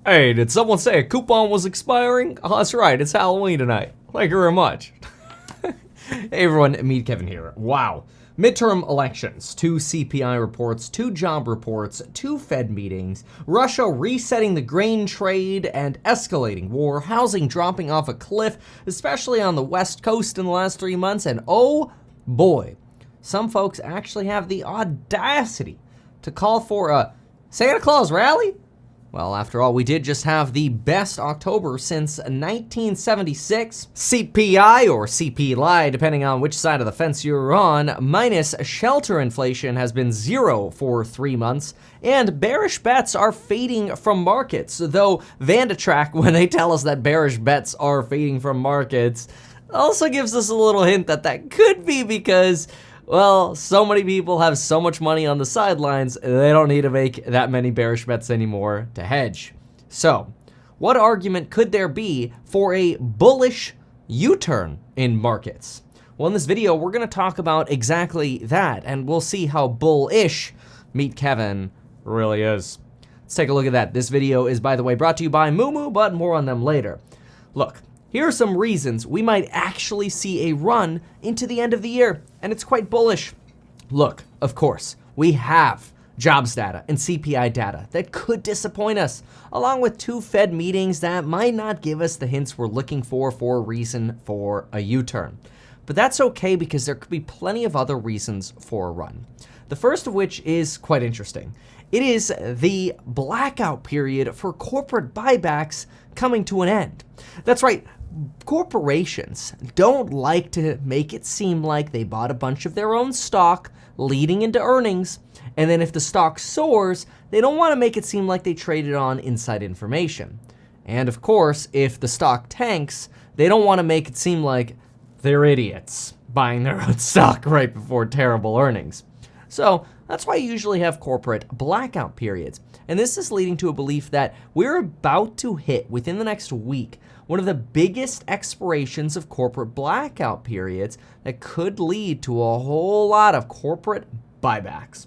Hey, did someone say a coupon was expiring? Oh, that's right, it's Halloween tonight. Thank you very much. Hey everyone, Meet Kevin here. Wow. Midterm elections, 2 CPI reports, 2 job reports, 2 Fed meetings, Russia resetting the grain trade and escalating war, housing dropping off a cliff, especially on the West Coast in the last 3 months, and oh boy, some folks actually have the audacity to call for a Santa Claus rally? Well, after all, we did just have the best October since 1976. CPI, or CPI, depending on which side of the fence you're on, minus shelter inflation has been 0 for 3 months, and bearish bets are fading from markets. Though Vandatrack, when they tell us that bearish bets are fading from markets, also gives us a little hint that that could be because, well, so many people have so much money on the sidelines, they don't need to make that many bearish bets anymore to hedge. So, what argument could there be for a bullish U-turn in markets? Well, in this video, we're going to talk about exactly that, and we'll see how bullish Meet Kevin really is. Let's take a look at that. This video is, by the way, brought to you by MooMoo, but more on them later. Look. Here are some reasons we might actually see a run into the end of the year, and it's quite bullish. Look, of course, we have jobs data and CPI data that could disappoint us, along with 2 Fed meetings that might not give us the hints we're looking for a reason for a U-turn. But that's okay because there could be plenty of other reasons for a run. The first of which is quite interesting. It is the blackout period for corporate buybacks coming to an end. That's right. Corporations don't like to make it seem like they bought a bunch of their own stock leading into earnings, and then if the stock soars, they don't want to make it seem like they traded on inside information. And of course, if the stock tanks, they don't want to make it seem like they're idiots buying their own stock right before terrible earnings. So that's why you usually have corporate blackout periods. And this is leading to a belief that we're about to hit, within the next week, one of the biggest expirations of corporate blackout periods that could lead to a whole lot of corporate buybacks.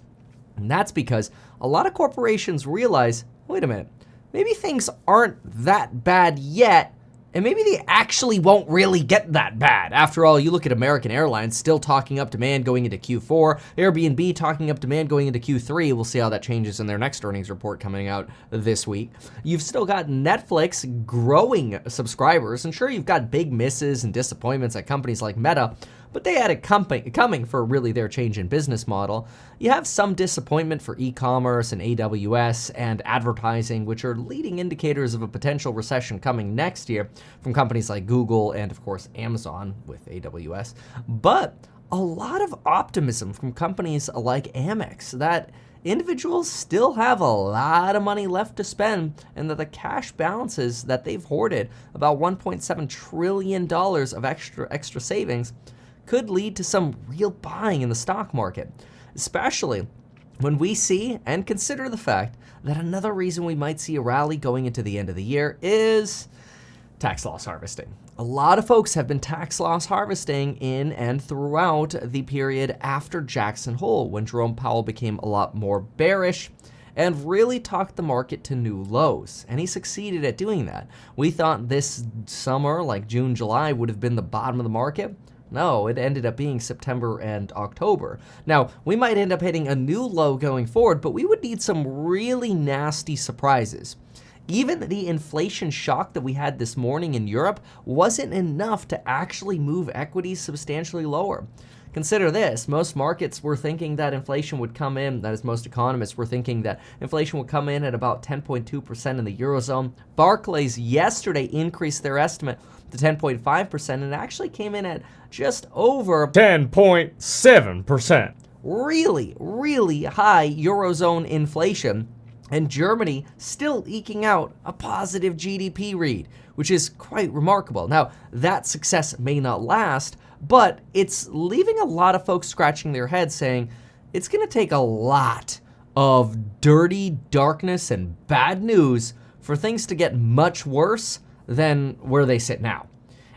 And that's because a lot of corporations realize, wait a minute, maybe things aren't that bad yet, and maybe they actually won't really get that bad. After all, you look at American Airlines still talking up demand going into Q4, Airbnb talking up demand going into Q3. We'll see how that changes in their next earnings report coming out this week. You've still got Netflix growing subscribers, and sure, you've got big misses and disappointments at companies like Meta, but they had it coming for really their change in business model. You have some disappointment for e-commerce and AWS and advertising, which are leading indicators of a potential recession coming next year from companies like Google and, of course, Amazon with AWS. But a lot of optimism from companies like Amex that individuals still have a lot of money left to spend, and that the cash balances that they've hoarded, about $1.7 trillion of extra savings, could lead to some real buying in the stock market, especially when we see and consider the fact that another reason we might see a rally going into the end of the year is tax loss harvesting. A lot of folks have been tax loss harvesting in and throughout the period after Jackson Hole, when Jerome Powell became a lot more bearish and really talked the market to new lows. And he succeeded at doing that. We thought this summer, like June, July, would have been the bottom of the market. No, it ended up being September and October. Now, we might end up hitting a new low going forward, but we would need some really nasty surprises. Even the inflation shock that we had this morning in Europe wasn't enough to actually move equities substantially lower. Consider this, most markets were thinking that inflation would come in, that is, most economists were thinking that inflation would come in at about 10.2% in the Eurozone. Barclays yesterday increased their estimate to 10.5%, and it actually came in at just over 10.7%. Really, really high Eurozone inflation, and Germany still eking out a positive GDP read, which is quite remarkable. Now, that success may not last, but it's leaving a lot of folks scratching their heads saying it's going to take a lot of dirty darkness and bad news for things to get much worse than where they sit now.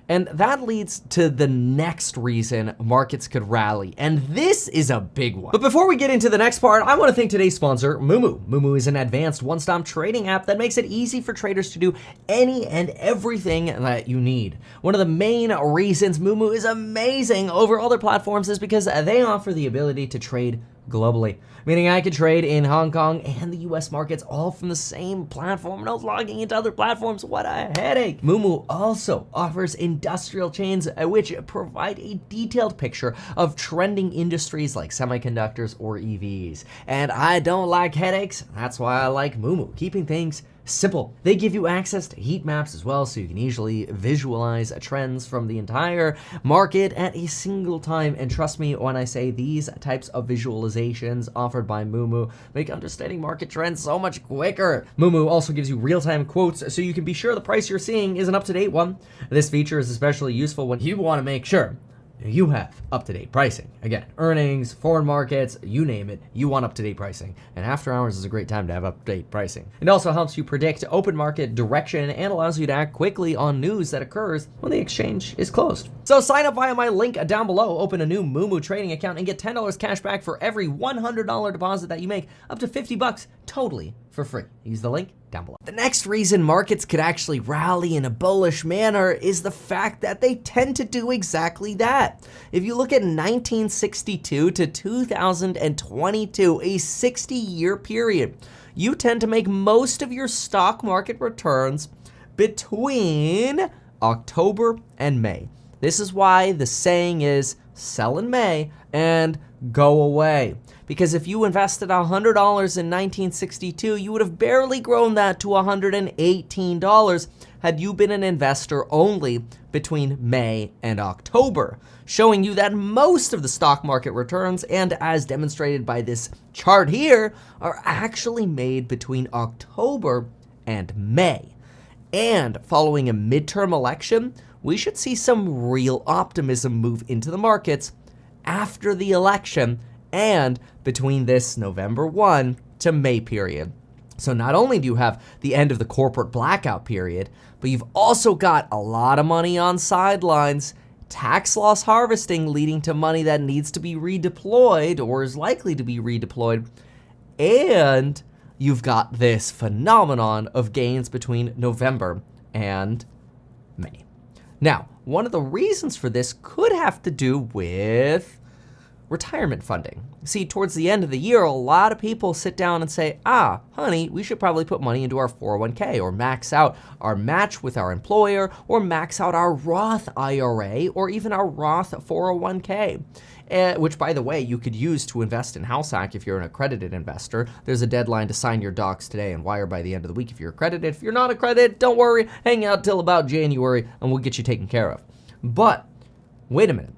And that leads to the next reason markets could rally. And this is a big one. But before we get into the next part, I want to thank today's sponsor, MooMoo. MooMoo is an advanced one-stop trading app that makes it easy for traders to do any and everything that you need. One of the main reasons MooMoo is amazing over other platforms is because they offer the ability to trade globally, meaning I could trade in Hong Kong and the US markets all from the same platform. No logging into other platforms. What a headache. MooMoo also offers industrial chains which provide a detailed picture of trending industries like semiconductors or EVs. And I don't like headaches. That's why I like MooMoo, keeping things simple. They give you access to heat maps as well, so you can easily visualize trends from the entire market at a single time. And trust me when I say these types of visualizations offered by MooMoo make understanding market trends so much quicker. MooMoo also gives you real-time quotes, so you can be sure the price you're seeing is an up-to-date one. This feature is especially useful when you want to make sure you have up-to-date pricing. Again, earnings, foreign markets, you name it, you want up-to-date pricing. And after hours is a great time to have up-to-date pricing. It also helps you predict open market direction and allows you to act quickly on news that occurs when the exchange is closed. So sign up via my link down below, open a new MooMoo trading account, and get $10 cash back for every $100 deposit that you make, up to $50 totally for free. Use the link down below. The next reason markets could actually rally in a bullish manner is the fact that they tend to do exactly that. If you look at 1962 to 2022, a 60-year period, you tend to make most of your stock market returns between October and May. This is why the saying is sell in May and go away. Because if you invested $100 in 1962, you would have barely grown that to $118 had you been an investor only between May and October, showing you that most of the stock market returns, and as demonstrated by this chart here, are actually made between October and May. And following a midterm election, we should see some real optimism move into the markets after the election and between this November 1 to May period. So not only do you have the end of the corporate blackout period, but you've also got a lot of money on sidelines, tax loss harvesting leading to money that needs to be redeployed or is likely to be redeployed, and you've got this phenomenon of gains between November and May. Now, one of the reasons for this could have to do with retirement funding. See, towards the end of the year, a lot of people sit down and say, honey, we should probably put money into our 401k or max out our match with our employer or max out our Roth IRA or even our Roth 401k. Which, by the way, you could use to invest in house hack if you're an accredited investor. There's a deadline to sign your docs today and wire by the end of the week if you're accredited. If you're not accredited, don't worry, hang out till about January and we'll get you taken care of. But wait a minute.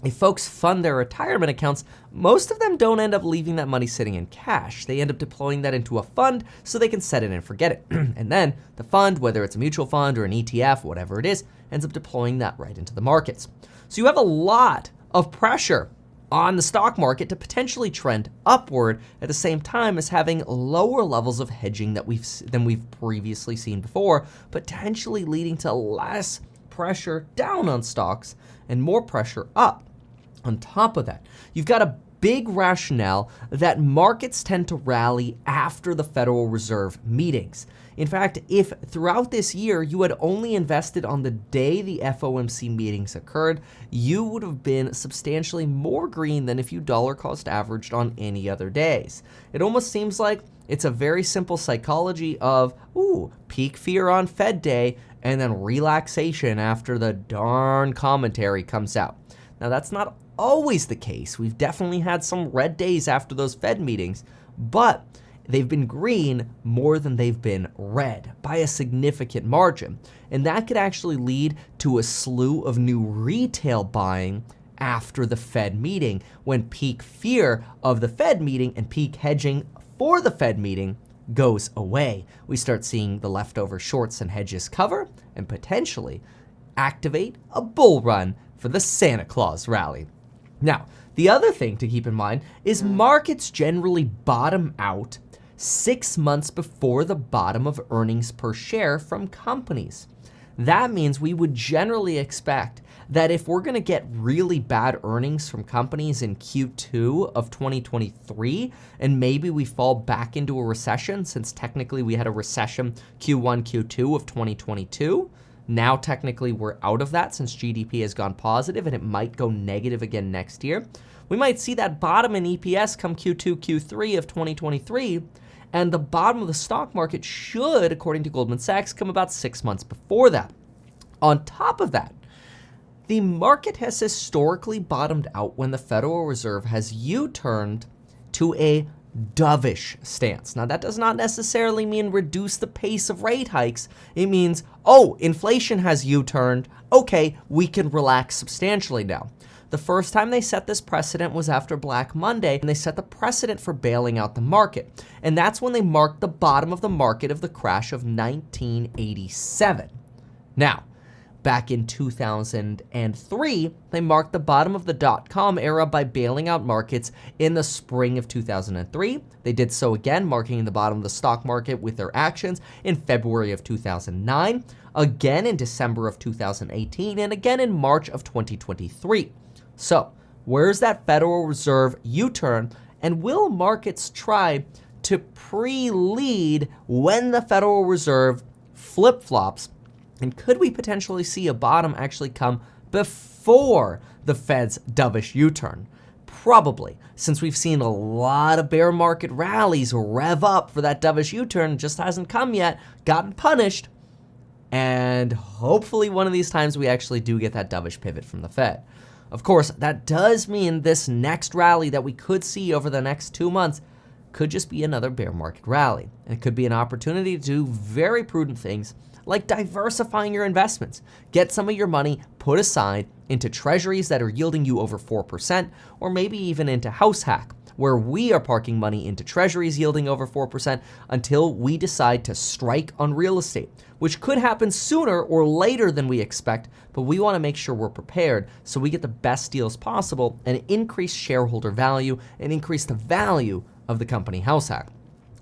If folks fund their retirement accounts, most of them don't end up leaving that money sitting in cash. They end up deploying that into a fund so they can set it and forget it. And then the fund, whether it's a mutual fund or an ETF, whatever it is, ends up deploying that right into the markets. So you have a lot of pressure on the stock market to potentially trend upward at the same time as having lower levels of hedging than we've previously seen before, potentially leading to less pressure down on stocks and more pressure up. On top of that, you've got a big rationale that markets tend to rally after the Federal Reserve meetings. In fact, if throughout this year you had only invested on the day the FOMC meetings occurred, you would have been substantially more green than if you dollar cost averaged on any other days. It almost seems like it's a very simple psychology of, peak fear on Fed day and then relaxation after the darn commentary comes out. Now, that's not always the case. We've definitely had some red days after those Fed meetings, but they've been green more than they've been red by a significant margin. And that could actually lead to a slew of new retail buying after the Fed meeting, when peak fear of the Fed meeting and peak hedging for the Fed meeting goes away. We start seeing the leftover shorts and hedges cover and potentially activate a bull run for the Santa Claus rally. Now, the other thing to keep in mind is markets generally bottom out 6 months before the bottom of earnings per share from companies. That means we would generally expect that if we're going to get really bad earnings from companies in Q2 of 2023, and maybe we fall back into a recession, since technically we had a recession Q1, Q2 of 2022. Now technically we're out of that since GDP has gone positive and it might go negative again next year. We might see that bottom in EPS come Q2, Q3 of 2023, and the bottom of the stock market should, according to Goldman Sachs, come about 6 months before that. On top of that, the market has historically bottomed out when the Federal Reserve has U-turned to a dovish stance. Now, that does not necessarily mean reduce the pace of rate hikes. It means, oh, inflation has U-turned. Okay, we can relax substantially now. The first time they set this precedent was after Black Monday, and they set the precedent for bailing out the market. And that's when they marked the bottom of the market of the crash of 1987. Now, back in 2003, they marked the bottom of the dot-com era by bailing out markets in the spring of 2003. They did so again, marking the bottom of the stock market with their actions in February of 2009, again in December of 2018, and again in March of 2023. So, where's that Federal Reserve U-turn, and will markets try to pre-lead when the Federal Reserve flip-flops? And could we potentially see a bottom actually come before the Fed's dovish U-turn? Probably, since we've seen a lot of bear market rallies rev up for that dovish U-turn, just hasn't come yet, gotten punished, and hopefully one of these times we actually do get that dovish pivot from the Fed. Of course, that does mean this next rally that we could see over the next 2 months could just be another bear market rally. And it could be an opportunity to do very prudent things like diversifying your investments. Get some of your money put aside into treasuries that are yielding you over 4%, or maybe even into House Hack, where we are parking money into treasuries yielding over 4% until we decide to strike on real estate, which could happen sooner or later than we expect, but we want to make sure we're prepared so we get the best deals possible and increase shareholder value and increase the value of the company House Hack.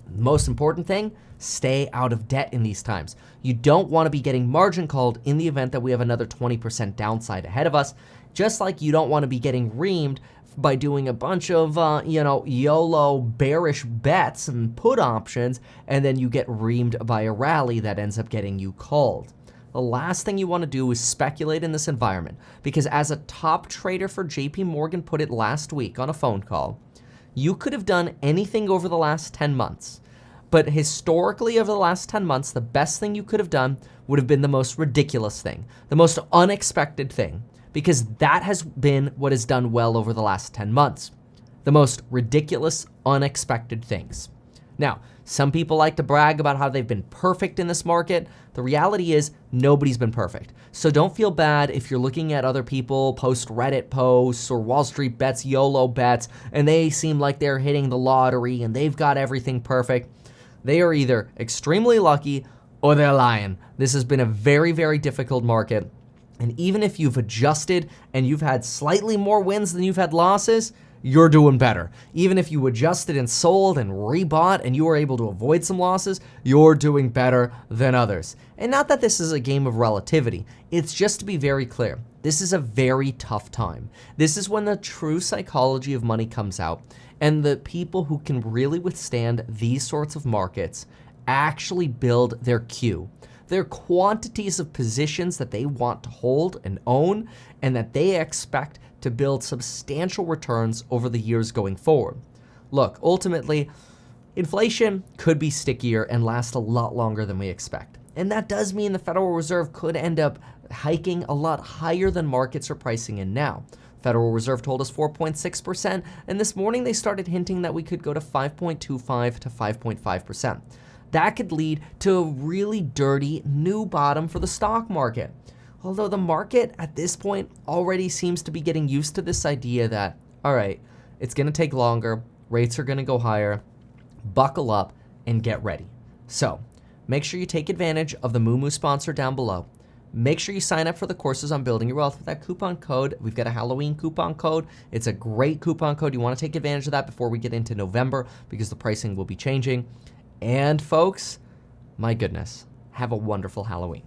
The most important thing, stay out of debt in these times. You don't want to be getting margin called in the event that we have another 20% downside ahead of us, just like you don't want to be getting reamed by doing a bunch of, YOLO bearish bets and put options, and then you get reamed by a rally that ends up getting you called. The last thing you want to do is speculate in this environment, because as a top trader for JP Morgan put it last week on a phone call, you could have done anything over the last 10 months. But historically, over the last 10 months, the best thing you could have done would have been the most ridiculous thing, the most unexpected thing, because that has been what has done well over the last 10 months. The most ridiculous, unexpected things. Now, some people like to brag about how they've been perfect in this market. The reality is nobody's been perfect. So don't feel bad if you're looking at other people post Reddit posts or Wall Street bets, YOLO bets, and they seem like they're hitting the lottery and they've got everything perfect. They are either extremely lucky or they're lying. This has been a very, very difficult market. And even if you've adjusted and you've had slightly more wins than you've had losses, you're doing better. Even if you adjusted and sold and rebought and you were able to avoid some losses, you're doing better than others. And not that this is a game of relativity. It's just to be very clear. This is a very tough time. This is when the true psychology of money comes out, and the people who can really withstand these sorts of markets actually build their queue. Their quantities of positions that they want to hold and own, and that they expect to build substantial returns over the years going forward. Look, ultimately, inflation could be stickier and last a lot longer than we expect. And that does mean the Federal Reserve could end up hiking a lot higher than markets are pricing in now. Federal Reserve told us 4.6%, and this morning they started hinting that we could go to 5.25 to 5.5%. That could lead to a really dirty new bottom for the stock market. Although the market at this point already seems to be getting used to this idea that, all right, it's going to take longer, rates are going to go higher, buckle up and get ready. So make sure you take advantage of the MooMoo sponsor down below. Make sure you sign up for the courses on building your wealth with that coupon code. We've got a Halloween coupon code. It's a great coupon code. You want to take advantage of that before we get into November because the pricing will be changing. And folks, my goodness, have a wonderful Halloween.